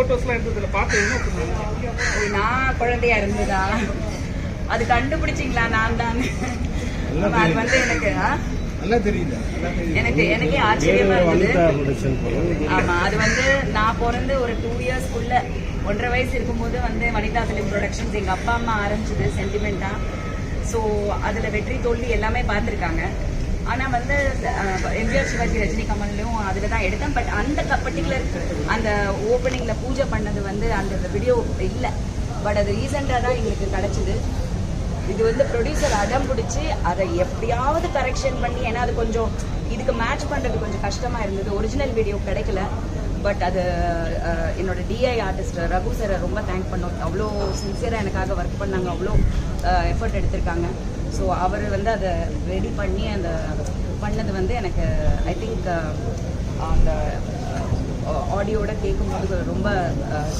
போட்டோஸ்லாம் எடுத்ததுல பார்த்து என்ன சொன்னாங்க? நான் குழந்தையா இருந்ததா அது கண்டுபிடிச்சிங்களா? நான் தான். அது வந்து எனக்கு நல்லா தெரியுது. எனக்கே ஆச்சரியமா இருந்தது. ஆமா, அது வந்து நான் பிறந்து ஒரு 2 இயர்ஸ்க்குள்ள 1.5 வயசு இருக்கும்போது வந்து வனிதா ஃபிலிம் ப்ரொடக்ஷன்ஸ் எங்க அப்பா அம்மா ஆரம்பிச்சது சென்டிமெண்டா. ஸோ அதுல வெற்றி தோல்வி எல்லாமே பார்த்துருக்காங்க. ஆனா வந்து எம்ஜிஆர் சிவாஜி ரஜினி கமல்லையும் அதுல தான் எடுத்தேன். பட் அந்த பர்டிகுலர் அந்த ஓப்பனிங்ல பூஜை பண்ணது வந்து அந்த வீடியோ இல்லை. பட் அது ரீசெண்டா தான் எங்களுக்கு கிடைச்சது. இது வந்து ப்ரொடியூசர் அடம் பிடிச்சி அதை எப்படியாவது கரெக்ஷன் பண்ணி, ஏன்னா அது கொஞ்சம் இதுக்கு மேட்ச் பண்ணுறது கொஞ்சம் கஷ்டமாக இருந்தது. ஒரிஜினல் வீடியோ கிடைக்கல. பட் அது என்னோட டிஐ ஆர்டிஸ்ட் ரகு சாரை ரொம்ப தேங்க் பண்ணோம். அவ்வளோ சின்சியராக எனக்காக ஒர்க் பண்ணாங்க, அவ்வளோ எஃபர்ட் எடுத்திருக்காங்க. ஸோ அவர் வந்து அதை ரெடி பண்ணி அந்த பண்ணது வந்து எனக்கு ஐ திங்க் அந்த ஆடியோட கேட்கும்போது ரொம்ப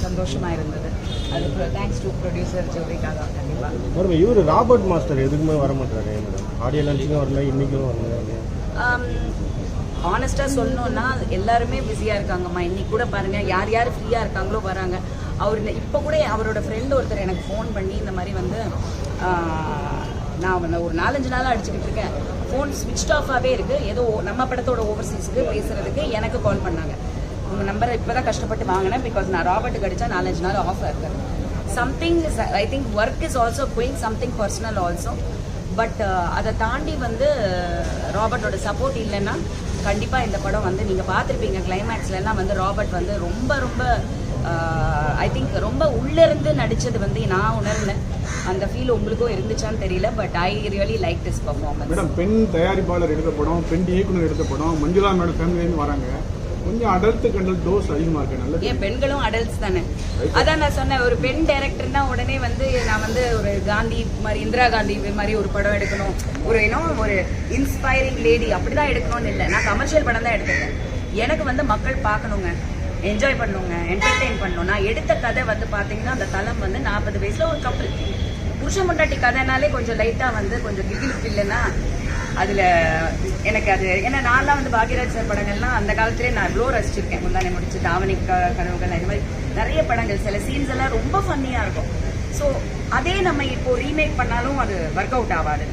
சந்தோஷமாக இருந்தது. அதுக்கு தேங்க்ஸ் டு ப்ரொடியூசர் ஜோவிக்காக. கண்டிப்பாக இவர் ராபர்ட் மாஸ்டர் எதுக்குமே வர மாட்டாரு மேடம். ஆடியோ லான்ச்சிங்கும் வரல, இன்றைக்கும் வரல. ஆனஸ்டாக சொல்லணுன்னா எல்லாருமே பிஸியாக இருக்காங்கம்மா. இன்னைக்கு கூட பாருங்கள், யார் யார் ஃப்ரீயாக இருக்காங்களோ வராங்க. அவர் இப்போ கூட அவரோட ஃப்ரெண்டு ஒருத்தர் எனக்கு ஃபோன் பண்ணி இந்த மாதிரி வந்து நான் ஒரு 4-5 நாளாக அடிச்சுக்கிட்டு இருக்கேன், ஃபோன் ஸ்விட்ச் ஆஃபாகவே இருக்குது, ஏதோ நம்ம படத்தோட ஓவர்சீஸுக்கு பேசுகிறதுக்கு எனக்கு கால் பண்ணாங்க. உங்கள் நம்பரை இப்போ தான் கஷ்டப்பட்டு வாங்கினேன், பிகாஸ் நான் ராபர்ட்டுக்கு அடித்தா 4-5 நாள் ஆஃப் இருக்கேன். Something is I think work is also going, something personal also. But அதை தாண்டி வந்து ராபர்ட்டோட சப்போர்ட் இல்லைன்னா கண்டிப்பாக இந்த படம் வந்து நீங்கள் பார்த்துருப்பீங்க கிளைமேக்ஸ்லாம் வந்து ராபர்ட் வந்து ரொம்ப ரொம்ப ஐ திங்க் ரொம்ப உள்ளேருந்து நடித்தது வந்து நான் உணர்ந்தேன். அந்த ஃபீல் உங்களுக்கும் இருந்துச்சான்னு தெரியல. But I really like this performance. Madam, பெண் தயாரிப்பாளர் எடுத்த படம், பெண் இயக்குனர் எடுத்த படம், மஞ்சுளா மேடம் ஃபேமிலியிலேருந்து வராங்க. கொஞ்சம் அடல்ட் கண்டல் டோஸ் அதிகமாக இருக்கு. நல்லது. ஏன் பெண்களும் அடல்ட்ஸ் தானே? அதான் நான் சொன்னேன், ஒரு பெண் டைரக்டர்னா உடனே வந்து நான் வந்து ஒரு காந்தி மாதிரி, இந்திரா காந்தி மாதிரி ஒரு படம் எடுக்கணும், ஒரு ஒரு இன்ஸ்பைரிங் லேடி அப்படிதான் எடுக்கணும்னு இல்லை. நான் கமர்ஷியல் படம் தான் எடுத்துட்டேன். எனக்கு வந்து மக்கள் பார்க்கணுங்க, என்ஜாய் பண்ணுங்க, என்டர்டெயின் பண்ணணும். நான் எடுத்த கதை வந்து பார்த்தீங்கன்னா அந்த தளம் வந்து 40 வயசுல ஒரு கப்பல் புருஷ முண்டாட்டி கதைனாலே கொஞ்சம் லைட்டாக வந்து கொஞ்சம் கிகிலிப்பு இல்லைன்னா அதில் எனக்கு அது ஏன்னா நான்லாம் வந்து பாக்யராஜ் சார் படங்கள்லாம் அந்த காலத்திலே நான் இவ்வளோ ரசிச்சிருக்கேன். முந்தானே முடிச்சு தாவணி கனவுகள், இந்த மாதிரி நிறைய படங்கள், சில சீன்ஸ் எல்லாம் ரொம்ப ஃபன்னியாக இருக்கும். ஸோ அதே நம்ம இப்போ ரீமேக் பண்ணாலும் அது ஒர்க் அவுட் ஆகாது.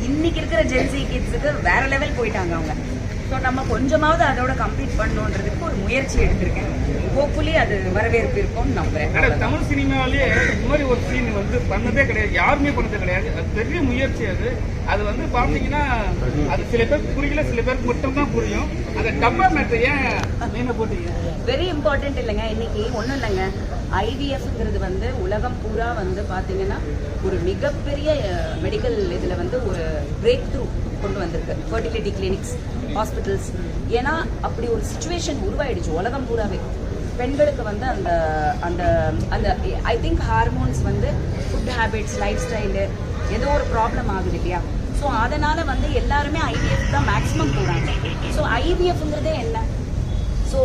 இன்னைக்கு இருக்கிற ஜென்சி கிட்ஸுக்கு வேற லெவல் போயிட்டாங்க அவங்க. ஸோ நம்ம கொஞ்சமாவது அதோட கம்ப்ளீட் பண்ணணுன்றதுக்கு ஒரு முயற்சி எடுத்திருக்கேன். ஹோப்ஃபுல்லி அது வரவேற்பு இருக்கும்னு நம்புறேன். தமிழ் சினிமாவிலேயே இந்த மாதிரி ஒரு சீன் வந்து பண்ணதே கிடையாது, யாருமே பண்ணதே கிடையாது. அது பெரிய முயற்சி. அது வந்து பார்த்தீங்கன்னா அது சில பேருக்கு புரியல, சில பேருக்கு மட்டும் தான் புரியும். அந்த டப்பா மேட்டர் ஏன் மெயினாக போட்டீங்க? வெரி இம்பார்ட்டன்ட் இல்லைங்க. இன்னைக்கு ஒன்றும் இல்லைங்க, ஐவிஎஃப்ங்கிறது வந்து உலகம் பூரா வந்து பார்த்தீங்கன்னா ஒரு மிகப்பெரிய மெடிக்கல் இதில் வந்து ஒரு பிரேக் த்ரூ கொண்டு வந்திருக்கு. Fertility clinics, hospitals. ஏன்னா அப்படி ஒரு சுச்சுவேஷன் உருவாயிடுச்சு உலகம் பூராவே. பெண்களுக்கு வந்து அந்த அந்த அந்த ஐ திங்க் ஹார்மோன்ஸ் வந்து ஃபுட் ஹேபிட்ஸ், லைஃப் ஸ்டைலு ஏதோ ஒரு ப்ராப்ளம் ஆகுது இல்லையா? ஸோ அதனால் வந்து எல்லாருமே ஐவிஎஃப் தான் மேக்ஸிமம் போகிறாங்க. ஸோ ஐவிஎஃப்ங்கிறதே என்ன? ஸோ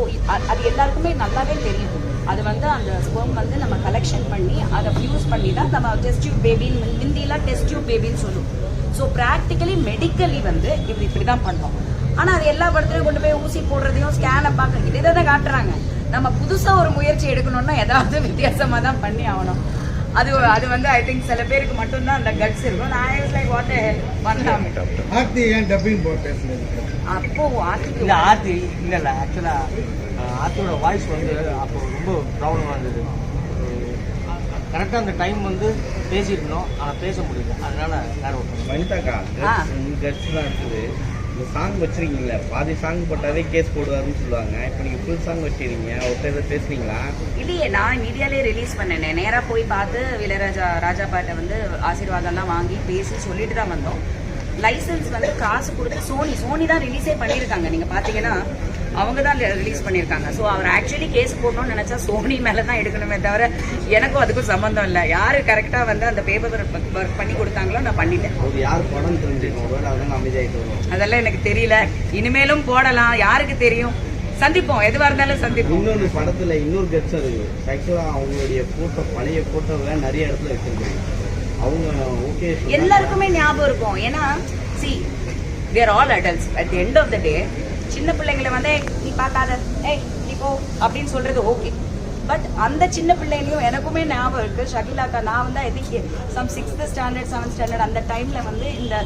அது எல்லாருக்குமே நல்லாவே தெரியும். அது வந்து அந்த ஸ்பெர்ம் வந்து நம்ம கலெக்ஷன் பண்ணி அதை ஃபியூஸ் பண்ணி தான் நம்ம டெஸ்ட் டியூப் பேபின்னு, ஹிந்திலாம் டெஸ்ட் டியூப் பேபின்னு சொல்லுவோம். ஸோ ப்ராக்டிக்கலி மெடிக்கலி வந்து இப்படி தான் பண்ணோம். ஆனால் அது எல்லா படத்துலையும் கொண்டு போய் ஊசி போடுறதையும் ஸ்கேனை பார்க்க இதை தான் காட்டுறாங்க. நம்ம புதுசாக ஒரு முயற்சி எடுக்கணும்னா ஏதாவது வித்தியாசமாக தான் பண்ணி ஆகணும். அது வந்து ஐ திங்க் சில பேருக்கு மட்டும்தான் அந்த கட்ஸ் இருக்கும். நான் லைக் வாட் பண்ணலாம். ஆர்த்தி ஏன் டப்பிங் போட்டு பேசுறது? அப்போ ஆர்த்தி இல்லை ஆக்சுவலாக ஆர்த்தியோட வாய்ஸ் வந்து அப்போ ரொம்ப ப்ராப்ளமாக இருந்தது. கரெக்டாக அந்த டைம் வந்து பேசியிருக்கணும், ஆனால் பேச முடியல. அதனால வேற ஒரு வனிதாக்கா கட்ஸ் தான் இருக்குது. இந்த சாங் வச்சுருக்கீங்களே, பாதி சாங் போட்டாலே கேஸ் போடுவாருன்னு சொல்லுவாங்க. இப்போ நீங்கள் ஃபுல் சாங் வச்சுருக்கீங்க, ஒருத்தர் எதாவது பேசுனீங்களா? இல்லையே, நான் மீடியாலே ரிலீஸ் பண்ணேன். நேராக போய் பார்த்து ராஜா பாட்டை வந்து ஆசீர்வாதம்லாம் வாங்கி பேசி சொல்லிட்டு தான் வந்தோம். லைசன்ஸ் வந்து காசு கொடுத்து சோனி தான் ரிலீஸே பண்ணியிருக்காங்க. நீங்கள் பார்த்தீங்கன்னா அவங்க தான் ரிலீஸ் பண்ணியிருக்காங்க. ஸோ அவர் ஆக்சுவலி கேஸ் போடணும்னு நினச்சா சோனி மேலே தான் எடுக்கணுமே தவிர எனக்கும் அதுக்கும் சம்மந்தம் இல்லை. யார் கரெக்டாக வந்து அந்த பேப்பர் ஒர்க் பண்ணி கொடுத்தாங்களோ நான் பண்ணிட்டேன். யார் படம் தெரிஞ்சுக்கணும் அதெல்லாம் எனக்கு தெரியல. இனிமேலும் போடலாம், யாருக்கு தெரியும். சந்திப்போம், எதுவாக இருந்தாலும் சந்திப்போம். இன்னொரு படத்தில் இன்னொரு கட்ஸ் இருக்கு. ஆக்சுவலாக அவங்களுடைய போட்டோ, பழைய போட்டோவை நிறைய இடத்துல வச்சிருக்காங்க. அவங்க ஓகே எல்லாருக்குமே ஞாபகம் இருக்கும். ஏன்னா see we are all adults at the end of the day. சின்ன பிள்ளைங்களை வந்து நீ பார்க்காத, ஏய் நீ போ அப்படின்னு சொல்றது ஓகே. பட் அந்த சின்ன பிள்ளைங்களையும் எனக்குமே ஞாபகம் இருக்கு. ஷகிலாக்கா நான் வந்து I think some 6th standard 7th standard அந்த டைம்ல வந்து இந்த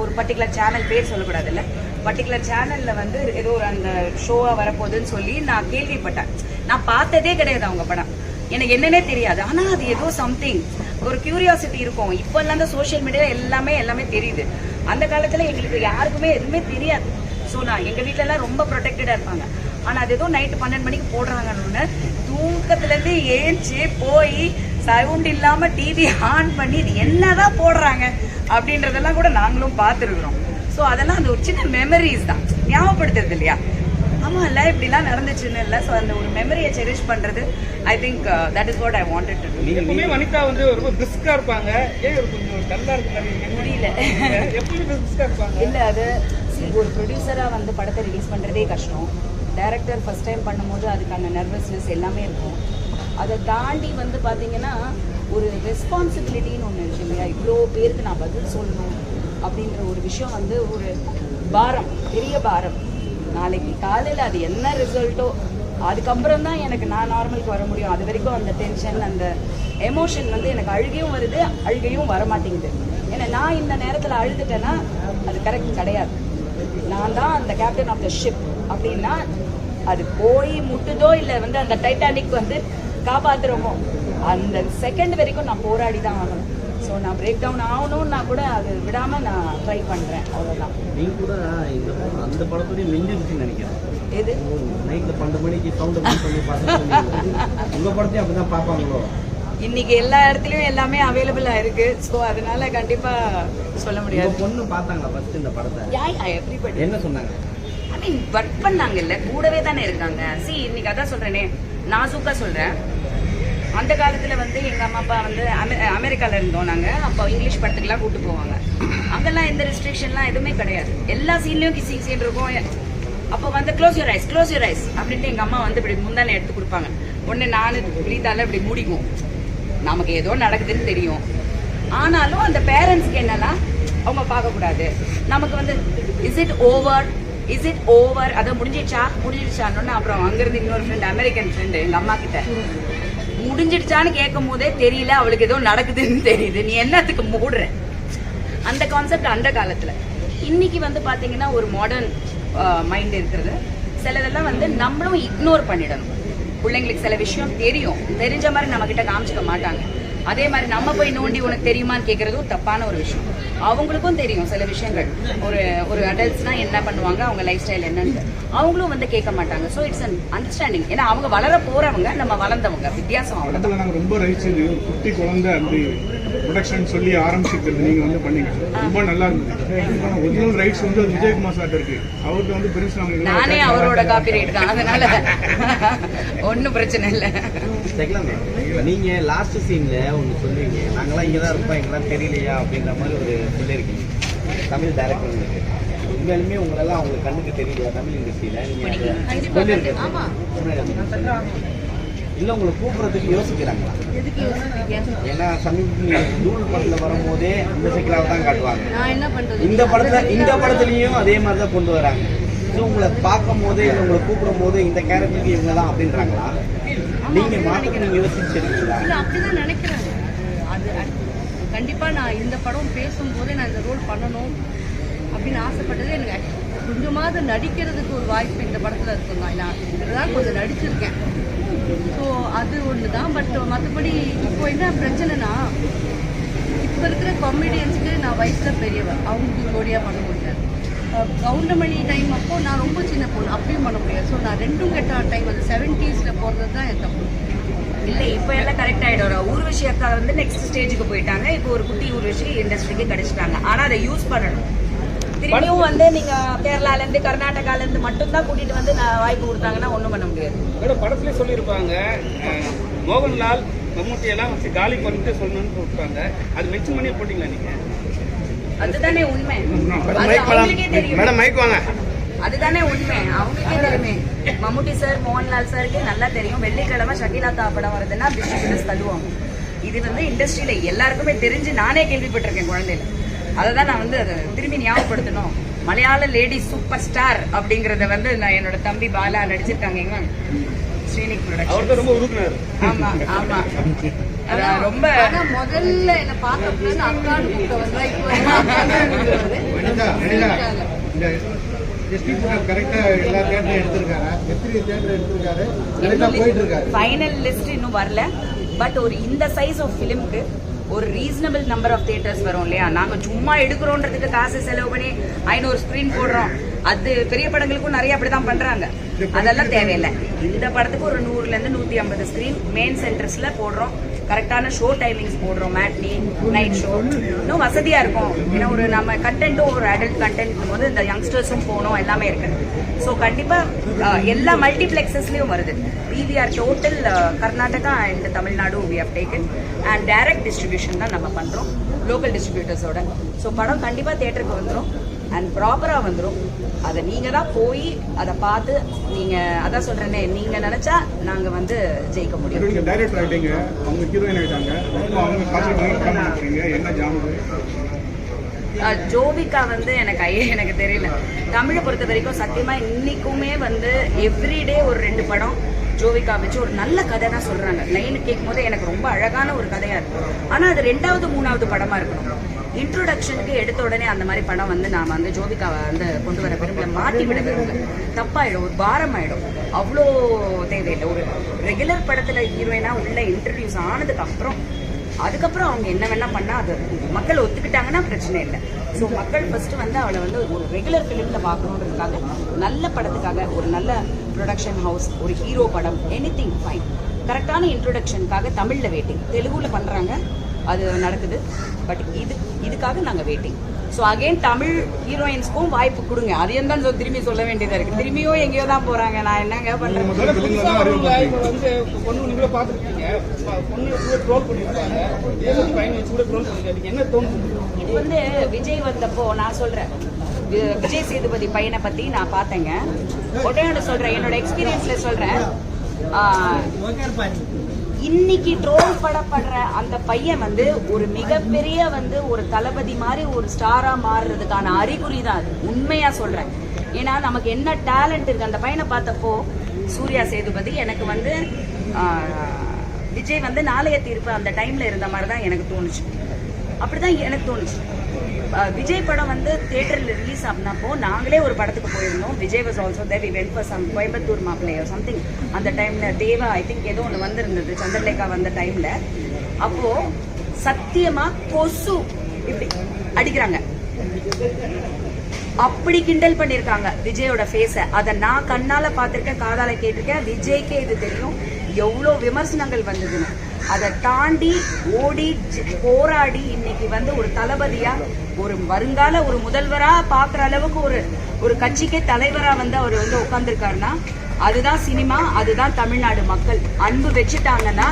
ஒரு பர்டிகுலர் சேனல் பேர் சொல்லக்கூடாது இல்லை, பர்டிகுலர் சேனல்ல வந்து ஏதோ ஒரு அந்த ஷோவா வரப்போகுதுன்னு சொல்லி நான் கேள்விப்பட்டேன். நான் பார்த்ததே கிடையாது அவங்க படம், எனக்கு என்னன்னே தெரியாது. ஆனா அது ஏதோ சம்திங் ஒரு கியூரியாசிட்டி இருக்கும். இப்போ எல்லாம் அந்த சோஷியல் மீடியா எல்லாமே தெரியுது. அந்த காலத்துல எங்களுக்கு யாருக்குமே எதுவுமே தெரியாது. ஸோ நான் எங்க வீட்டுல எல்லாம் ரொம்ப ப்ரொடெக்டடா இருப்பாங்க. ஆனா அது ஏதோ நைட்டு 12 மணிக்கு போடுறாங்கன்னு தூக்கத்துல இருந்து ஏஞ்சி போய் சவுண்ட் இல்லாம டிவி ஆன் பண்ணி இது என்னதான் போடுறாங்க அப்படின்றதெல்லாம் கூட நாங்களும் பார்த்துருக்குறோம். ஸோ அதெல்லாம் அந்த ஒரு சின்ன மெமரிஸ் தான், ஞாபகப்படுத்துறது இல்லையா? ஆமா இல்ல இப்படிலாம் நடந்துச்சுன்னு இல்லை. ஸோ அந்த ஒரு மெமரியை செரிஷ் பண்றது I think that is what I wanted to to. எப்பவுமே வனிதா வந்து ரொம்ப பிரிஸ்கா இருப்பாங்க, ஏன் ஒரு கொஞ்சம் டல்லா இருக்காங்க முடியல. எப்பவுமே பிரிஸ்கா இருப்பாங்க. இல்ல அது ஒரு ப்ரொடியூசரா வந்து படத்தை ரிலீஸ் பண்றதே கஷ்டம். டைரக்டர் ஃபர்ஸ்ட் டைம் பண்ணும்போது அதுக்கான நர்வஸ்னஸ் எல்லாமே இருக்கும். அதை தாண்டி வந்து பாத்தீங்கன்னா ஒரு ரெஸ்பான்சிபிலிட்டின்னு ஒன்று இருக்கு இல்லையா? இவ்வளோ பேருக்கு நான் பதில் சொல்லணும் அப்படின்ற ஒரு விஷயம் வந்து ஒரு பாரம், பெரிய பாரம். நாளைக்கு காலையில் அது என்ன ரிசல்ட்டோ அதுக்கப்புறம் தான் எனக்கு நான் நார்மலுக்கு வர முடியும். அது வரைக்கும் அந்த டென்ஷன் அந்த எமோஷன் வந்து எனக்கு அழுகையும் வருது, அழுகையும் வரமாட்டேங்குது. ஏன்னா நான் இந்த நேரத்தில் அழுதுட்டேன்னா அது கரெக்ட் கிடையாது. நான் தான் அந்த கேப்டன் ஆஃப் த ஷிப் அப்படின்னா அது போய் முட்டுதோ இல்லை வந்து அந்த டைட்டானிக் வந்து காப்பாற்றுறோமோ அந்த செகண்ட் வரைக்கும் நான் போராடி தான் ஆகணும். ஸோ நான் பிரேக் டவுன் ஆகணும்னா கூட அது விடாமல் நான் ட்ரை பண்ணுறேன், அவ்வளோதான். நீங்க கூட இந்த அந்த படத்துலேயும் மிஞ்சிருச்சுன்னு நினைக்கிறேன். எது நைட்டில் 12 மணிக்கு சவுண்ட் பண்ணி பார்த்து உங்கள் படத்தையும் அப்படி தான் பார்ப்பாங்களோ? இன்னைக்கு எல்லா இடத்துலயும் எல்லாமே அவைலபிளா இருக்கு. ஸோ அதனால கண்டிப்பா சொல்ல முடியாது. பொண்ணு பார்த்தாங்களா ஃபர்ஸ்ட் இந்த படத்தை? எவ்ரிபடி என்ன சொன்னாங்க? ஐ மீன் ஒர்க் பண்ணாங்க இல்ல, கூடவே தானே இருக்காங்க. இன்னைக்கு அதான் சொல்றேனே, நாசூக்கா சொல்றேன். அந்த காலத்துல வந்து எங்க அம்மா அப்பா வந்து அமெரிக்கால இருந்தோம் நாங்க. அப்போ இங்கிலீஷ் படத்துக்குலாம் கூட்டு போவாங்க. அங்கெல்லாம் எந்த ரெஸ்ட்ரிக்ஷன்லாம் எதுவுமே கிடையாது. எல்லா சீன்லயும் கிசிங் சீன் இருக்கும். அப்போ வந்து க்ளோஸ் யூர் ஐஸ் அப்படின்ட்டு எங்க அம்மா வந்து இப்படி முந்தானே எடுத்து கொடுப்பாங்க. உடனே நானு புளித்தால இப்படி மூடிக்குவோம். நமக்கு ஏதோ நடக்குதுன்னு தெரியும். ஆனாலும் அந்த பேரண்ட்ஸ்க்கு என்னன்னா அவங்க பார்க்கக்கூடாது. நமக்கு வந்து இஸ் இட் ஓவர் அதை முடிஞ்சிடுச்சான்னு அப்புறம் அங்கிருந்து இன்னொரு ஃப்ரெண்ட், அமெரிக்கன் ஃப்ரெண்டு எங்க அம்மா கிட்ட முடிஞ்சிடுச்சான்னு கேட்கும் போதே தெரியல, அவளுக்கு ஏதோ நடக்குதுன்னு தெரியுது, நீ என்னத்துக்கு மூடுற? அந்த கான்செப்ட் அந்த காலத்துல. இன்னைக்கு வந்து பாத்தீங்கன்னா ஒரு மாடர்ன் மைண்ட் இருக்கிறது. சிலதெல்லாம் வந்து நம்மளும் இக்னோர் பண்ணிடணும். பிள்ளைங்களுக்கு சில விஷயம் தெரியும், தெரிஞ்ச மாதிரி நம்ம கிட்ட காமிச்சிக்க மாட்டாங்க. அதே மாதிரி நம்ம போய் நோண்டி உனக்கு தெரியுமான்னு கேட்கறதும் தப்பான ஒரு விஷயம். அவங்களுக்கும் தெரியும் சில விஷயங்கள். ஒரு அடல்ட்ஸ்னா என்ன பண்ணுவாங்க, அவங்க லைஃப் ஸ்டைல் என்னன்னு அவங்களும் வந்து கேட்க மாட்டாங்க. So it's an understanding. ஏன்னா அவங்க வளர போறவங்க, நம்ம வளர்ந்தவங்க, வித்தியாசம். படத்துல நாங்க ரொம்ப ரசிச்சது குட்டி குழந்தை அந்த ப்ரொடக்ஷன் சொல்லி ஆரம்பிச்சிருக்கிறது நீங்க வந்து பண்ணீங்க, ரொம்ப நல்லா இருந்தது. ஒரிஜினல் ரைட்ஸ் வந்து விஜயகுமார் சார் இருக்கு, அவருக்கு வந்து பெருசு நானே அவரோட காப்பி ரைட் தான், அதனால ஒன்றும் பிரச்சனை இல்லை. நீங்க லாஸ்ட் சீன்ல ஒன்று சொல்லுவீங்க, நாங்களாம் இங்கே தான் இருப்போம், எங்கெல்லாம் தெரியலையா அப்படின்ற மாதிரி ஒரு சொல்லியிருக்கீங்க தமிழ் டைரக்டர்களுக்கு. உண்மையாலுமே உங்களெல்லாம் அவங்களுக்கு கண்ணுக்கு தெரியலையா தமிழ் இண்டஸ்ட்ரியில? நீங்க சொல்லியிருக்கீங்க இல்லை உங்களை கூப்பிட்றதுக்கு யோசிக்கிறாங்களா? ஏன்னா சமீபத்தில் தூள் படத்தில் வரும்போதே இந்த சைக்கிளாக தான் காட்டுவாங்க. இந்த படத்துலையும் அதே மாதிரி தான் கொண்டு வராங்க. ஸோ உங்களை பார்க்கும் போது இல்லை உங்களை கூப்பிடும் போது இந்த கேரக்டருக்கு இவங்க தான் அப்படின்றாங்களா? நீங்க மாற்றத்தை நீங்க யோசிச்சிருக்கீங்களா? இல்லை, அப்படிதான் நினைக்கிறாங்க. அது கண்டிப்பா நான் இந்த படம் பேசும்போதே நான் இந்த ரோல் பண்ணணும் அப்படின்னு ஆசைப்பட்டது. எனக்கு கொஞ்சமாவது நடிக்கிறதுக்கு ஒரு வாய்ப்பு இந்த படத்துல இருக்கும் தான். நான் இதுதான் கொஞ்சம் நடிச்சிருக்கேன். ஸோ அது ஒன்று தான். பட் மற்றபடி இப்போ என்ன பிரச்சனைனா, இப்போ இருக்கிற காமெடியன்ஸுக்கு நான் வயசில் பெரியவன், அவங்களுக்கு ஜோடியாக பண்ண முடியாது. கவுண்டமணி டைம் அப்போ நான் ரொம்ப சின்ன பொண்ணு, அப்பயும் பண்ண முடியாது. ஸோ நான் ரெண்டும் கெட்ட டைம் அது 70s போகிறது தான் என் தப்பு. இல்லை இப்போ எல்லாம் கரெக்ட் ஆகிடும். ஊர்வஷி அக்கா வந்து நெக்ஸ்ட் ஸ்டேஜுக்கு போயிட்டாங்க. இப்போ ஒரு குட்டி ஊர்வஷி இண்டஸ்ட்ரிக்கு கிடைச்சிட்டாங்க. ஆனால் அதை யூஸ் பண்ணணும். திரும்பியும் வந்து நீங்க கேரளால இருந்து கர்நாடகால இருந்து மட்டும்தான் கூட்டிட்டு வந்து வாய்ப்பு கொடுத்தாங்கன்னா ஒண்ணும் பண்ண முடியாது. படத்துல சொல்லியிருப்பாங்க, மோகன்லால் மம்முட்டி எல்லாம் வச்சு காலி பண்ணிட்டு சொல்லணும்னு சொல்லிருப்பாங்க. அது மென்ஷன் பண்ணி போட்டீங்களா நீங்க? அதுதானே உண்மை. மேடம் மைக் வாங்க. அதுதானே உண்மை, அவங்களுக்கே தெரியுமே. மம்முட்டி சார், மோகன்லால் சாருக்கே நல்லா தெரியும். வெள்ளிக்கிழமை ஷகிலாத்தா படம் வருதுன்னா டிஸ்ட்ரிபியூட்டர்ஸ் தள்ளுவாங்க. இது வந்து இண்டஸ்ட்ரியில எல்லாருக்குமே தெரிஞ்சு நானே கேள்விப்பட்டிருக்கேன் குழந்தையில. அதை தான் நான் வந்து அதை திரும்பி ஞாபகப்படுத்தணும். மலையாள லேடி சூப்பர் ஸ்டார் அப்படிங்கறத வந்து நான் என்னோட தம்பி பாலா நடிச்சிருக்காங்க. ஸ்ரீனிக் அவர் ப்ரொடக்ஷன். தான் ரொம்ப உருக்குனாரு. ஆமா ஆமா அதான் ரொம்ப ஆனா முதல்ல என்ன பார்த்தப்ப அக்கான்னு கூப்பிட்டு வந்தா இப்போ என்ன அக்கான்னு கூப்பிடுறது. இந்த எஸ்பி கரெக்டா எல்லா தேட்டரும் எடுத்திருக்காரு, எத்தனை தேட்டர் எடுத்திருக்காரு, கரெக்டா போயிட்டு இருக்காரு. ஃபைனல் லிஸ்ட் இன்னும் வரல. பட் ஒரு இந்த சைஸ் ஆஃப் ஃபிலிம்க்கு ஒரு ரீசனபிள் நம்பர் ஆஃப் தியேட்டர்ஸ் வரும் இல்லையா. நாங்க சும்மா எடுக்கிறோன்றதுக்கு காசு செலவு பண்ணி 500 ஸ்கிரீன் போடுறோம். அது பெரிய படங்களுக்கும் நிறைய அப்படிதான் பண்றாங்க. அதெல்லாம் தேவையில்லை. இந்த படத்துக்கு ஒரு 100ல இருந்து 150 ஸ்கிரீன் மெயின் சென்டர்ஸ்ல போடுறோம். கரெக்டான ஷோ டைமிங்ஸ் போடுறோம். மேட்னி, நைட் ஷோ இன்னும் வசதியா இருக்கும். ஏன்னா ஒரு நம்ம கண்டென்ட்டும் ஒரு அடல்ட் கண்டென்ட் போது இந்த யங்ஸ்டர்ஸும் போகணும் எல்லாமே இருக்கு. ஸோ கண்டிப்பா எல்லா மல்டிப்ளெக்ஸஸ்லயும் வருது. PVR total Karnataka and Tamil Nadu we have taken and direct distribution தான் நம்ம பண்றோம் லோக்கல் டிஸ்ட்ரிபியூட்டர்ஸோட. ஸோ படம் கண்டிப்பா தியேட்டருக்கு வந்துடும் அண்ட் ப்ராப்பரா வந்துடும். அதை நீங்க தான் போய் அதை பார்த்து நீங்க அதான் சொல்றேனே, நீங்க நினைச்சா நாங்க வந்து ஜெயிக்க முடியும். நீங்க டைரக்டர் ஆயிட்டீங்க, அவங்க ஹீரோயின் ஆயிட்டாங்க, அவங்க காசு வாங்கி படம் பண்றீங்க, என்ன ஜாமு? ஜோவிகா வந்து எனக்கு தெரியல. தமிழை பொறுத்த வரைக்கும் சத்தியமா இன்னைக்குமே வந்து எவ்ரிடே ஒரு 2 படம் ஜோவிகா வச்சு ஒரு நல்ல கதை தான் சொல்றாங்க. லைன் கேட்கும் போது எனக்கு ரொம்ப அழகான ஒரு கதையா இருக்கும். ஆனா அது 2வது 3வது படமா இருக்கணும். இன்ட்ரோடக்ஷனுக்கு எடுத்த உடனே அந்த மாதிரி படம் வந்து நாம வந்து ஜோவிகாவை வந்து கொண்டு வர விரும்பல, மாற்றி விட விரும்பல. தப்பாயிடும், ஒரு பாரம் ஆயிடும். அவ்வளோ தேவையில்லை. ஒரு ரெகுலர் படத்துல ஹீரோயினா உள்ள இன்ட்ரடியூஸ் ஆனதுக்கு அப்புறம் அதுக்கப்புறம் அவங்க என்ன வேணா பண்ணா அது மக்கள் ஒத்துக்கிட்டாங்கன்னா பிரச்சனை இல்லை. ஸோ மக்கள் ஃபர்ஸ்ட் வந்து அவளை வந்து ஒரு ரெகுலர் ஃபிலிம்ல பார்க்கணுன்றதுக்காக, நல்ல படத்துக்காக, ஒரு நல்ல ப்ரொடக்ஷன் ஹவுஸ், ஒரு ஹீரோ படம், எனிதிங் ஃபைன். கரெக்டான இன்ட்ரோடக்ஷனுக்காக தமிழ்ல வெயிட்டிங். தெலுங்குல பண்றாங்க, அது நடக்குது. பட் இதுக்காக நாங்க வெயிட்டிங். ஸோ அகைன் தமிழ் ஹீரோயின்ஸ்க்கும் வாய்ப்பு கொடுங்க. அதையும் தான் திரும்பி சொல்ல வேண்டியதா இருக்கு. திரும்பியும் எங்கேயோ தான் போறாங்க. நான் என்னங்க பண்றேன்? புதுசா வரவங்க இப்ப வந்து பொண்ணு நீங்களே பார்த்துருக்கீங்க, பொண்ணு கூட ட்ரோல் பண்ணிருக்காங்க, பையன் வச்சு கூட ட்ரோல் பண்ணிருக்காங்க. என்ன தோணுது? இது வந்து விஜய் வந்தப்போ நான் சொல்றேன், விஜய் சேதுபதி பையனை பத்தி நான் பார்த்தேங்க. உடனே சொல்றேன், என்னோட எக்ஸ்பீரியன்ஸ்ல சொல்றேன். இன்னைக்கு ட்ரோல் படப்படுற அந்த பையன் வந்து ஒரு மிகப்பெரிய வந்து ஒரு தளபதி மாதிரி ஒரு ஸ்டாரா மாறுறதுக்கான அறிகுறி தான் அது. உண்மையா சொல்றேன். ஏன்னா நமக்கு என்ன டேலண்ட் இருக்கு. அந்த பையனை பார்த்தப்போ சூர்யா சேதுபதி எனக்கு வந்து விஜய் வந்து நாளைய தீர்ப்பு அந்த டைம்ல இருந்த மாதிரி தான் எனக்கு தோணுச்சு. அப்படிதான் எனக்கு தோணுச்சு. விஜய் படம் வந்து தியேட்டர்ல ரிலீஸ் ஆனப்போ நாங்களே ஒரு படத்துக்கு போயிருந்தோம். Vijay was also there. We went for some Coimbatore மாப்பிள்ளையோ சம்திங். அந்த டைம்ல தேவா ஐ திங்க் ஏதோ ஒன்று வந்திருந்தது, சந்திரலேகா வந்த டைம்ல. அப்போ சத்தியமா கொசு இப்படி அடிக்கிறாங்க, அப்படி கிண்டல் பண்ணிருக்காங்க விஜயோட ஃபேஸ. அதை நான் கண்ணால பார்த்திருக்கேன், காதால கேட்டிருக்கேன். விஜய்க்கே இது தெரியும் எவ்வளோ விமர்சனங்கள் வந்ததுன்னு. அதை தாண்டி ஓடி போராடி இன்னைக்கு வந்து ஒரு தளபதியா, ஒரு வருங்கால ஒரு முதல்வரா பாக்குற அளவுக்கு ஒரு கட்சிக்கே தலைவரா வந்து அவர் வந்து உட்கார்ந்துருக்காருன்னா அதுதான் சினிமா, அதுதான் தமிழ்நாடு மக்கள். அன்பு வச்சுட்டாங்கன்னா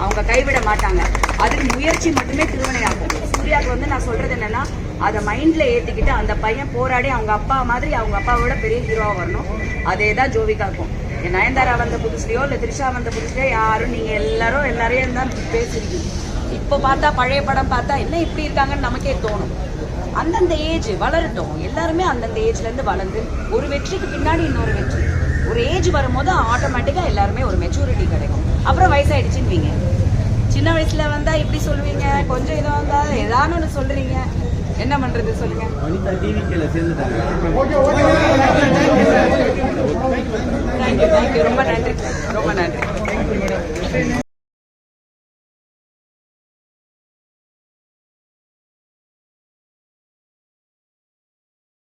அவங்க கைவிட மாட்டாங்க. அதுக்கு முயற்சி மட்டுமே திருவினையாகும். சூர்யாவுக்கு வந்து நான் சொல்றது என்னன்னா, அதை மைண்ட்ல ஏத்திக்கிட்டு அந்த பையன் போராடி அவங்க அப்பா மாதிரி அவங்க அப்பாவோட பெரிய ஹீரோவா வரணும். அதே தான் ஜோவிகாக்கும். நயன்தாரா வந்த புதுசுலயோ இல்ல த்ரிஷா வந்த புதுசுலயோ யாரும் நீங்க எல்லாரையும் தான் பேசிருக்கீங்க. இப்ப பார்த்தா பழைய படம் பார்த்தா என்ன இப்படி இருக்காங்கன்னு நமக்கே தோணும். அந்தந்த ஏஜ் வளரட்டும். எல்லாருமே அந்தந்த ஏஜ்ல இருந்து வளர்ந்து ஒரு வெற்றிக்கு பின்னாடி இன்னொரு வெற்றி. ஒரு ஏஜ் வரும்போது ஆட்டோமேட்டிக்கா எல்லாருமே ஒரு மெச்சூரிட்டி கிடைக்கும். அப்புறம் வயசாயிடுச்சுன்னு சின்ன வயசுல வந்தா இப்படி சொல்லுவீங்க, கொஞ்சம் இதை வந்தா ஏதானு ஒண்ணு சொல்றீங்க, என்ன பண்றது சொல்லுங்க. வனிதா டிவிக்கேல சேர்ந்துட்டாங்க. தேங்க்யூ, ரொம்ப நன்றி.